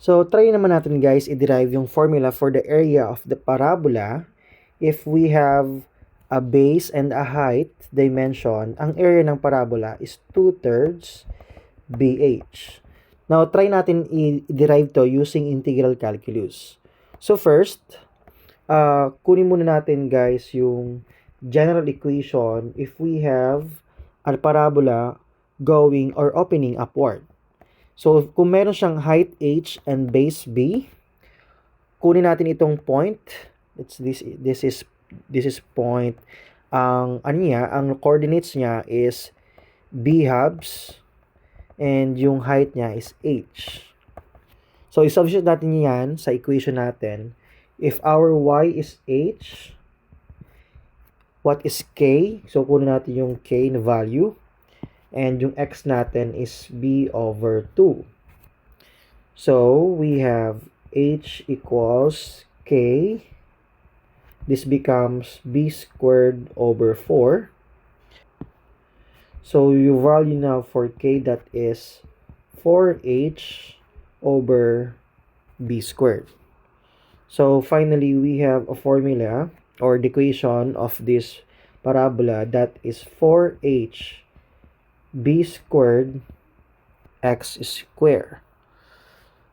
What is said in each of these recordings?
So, try naman natin guys i-derive yung formula for the area of the parabola. If we have a base and a height dimension, ang area ng parabola is 2/3 BH. Now, try natin i-derive to using integral calculus. So, first, kunin muna natin guys yung general equation if we have a parabola going or opening upward. So, kung meron siyang height h and base b, kunin natin itong point. This is point. Ang coordinates niya is b halves and yung height niya is h. So, i-substitute natin yan sa equation natin. If our y is h, what is k? So, kunin natin yung k na value. And yung x natin is b over 2. So, we have h equals k. This becomes b squared over 4. So, your value now for k, that is 4h over b squared. So, finally, we have a formula or the equation of this parabola, that is 4h b squared x squared.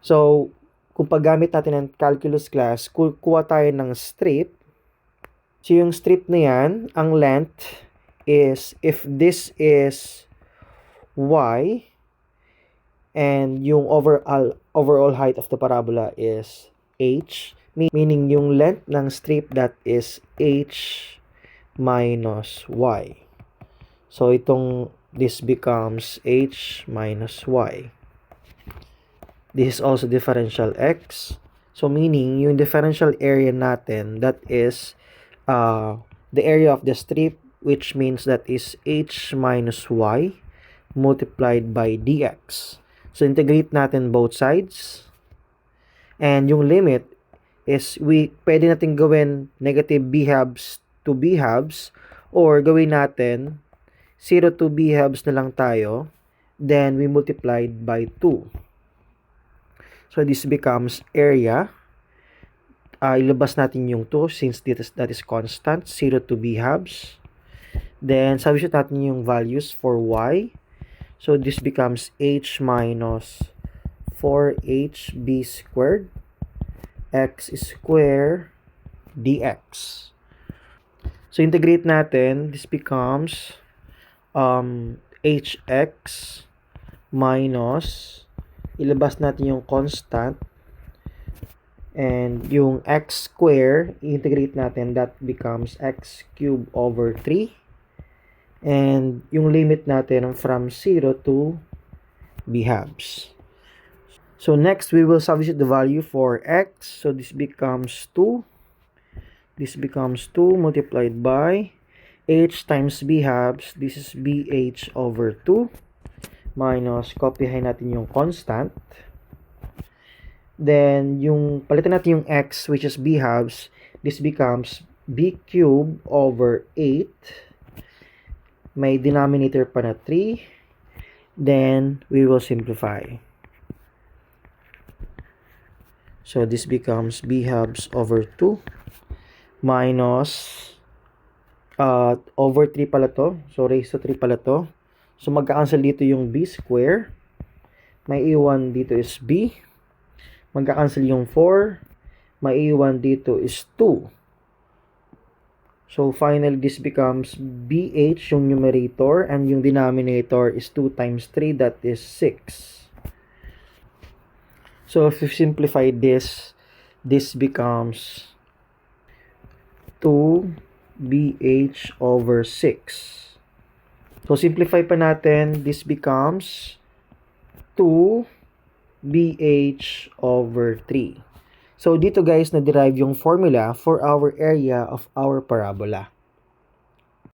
So, kung paggamit natin ng calculus class, kuha tayo ng strip. So, yung strip na yan, ang length is, if this is y, and yung overall height of the parabola is h, meaning yung length ng strip, that is h minus y. So, this becomes h minus y. This is also differential x. So, meaning, yung differential area natin, that is the area of the strip, which means that is h minus y multiplied by dx. So, integrate natin both sides. And yung limit is, pwede natin gawin negative b halves to b halves, or gawin natin 0 to b halves na lang tayo, then we multiplied by 2. So, this becomes area. Ilabas natin yung 2 since that is constant, 0 to b halves. Then, substitute natin yung values for y. So, this becomes h minus 4hb squared x squared dx. So, integrate natin. This becomes hx minus, ilabas natin yung constant, and yung x square, integrate natin, that becomes x cubed over 3, and yung limit natin from 0 to b halves. So, next, we will substitute the value for x. So, this becomes 2. This becomes 2 multiplied by h times b halves. This is bh over 2 minus, copyhin natin yung constant. Then, palitan natin yung x, which is b halves. This becomes b cubed over 8. May denominator pa na 3. Then, we will simplify. So, this becomes b halves over 2 minus over 3 pala to. So, raised to 3 pala to. So, magka-cancel dito yung b square. May iwan dito is b. Magka-cancel yung 4. May iwan dito is 2. So, finally, this becomes bh, yung numerator, and yung denominator is 2 times 3, that is 6. So, if you simplify this becomes 2bh over 6. So, simplify pa natin. This becomes 2bh over 3. So, dito guys, na-derive yung formula for our area of our parabola.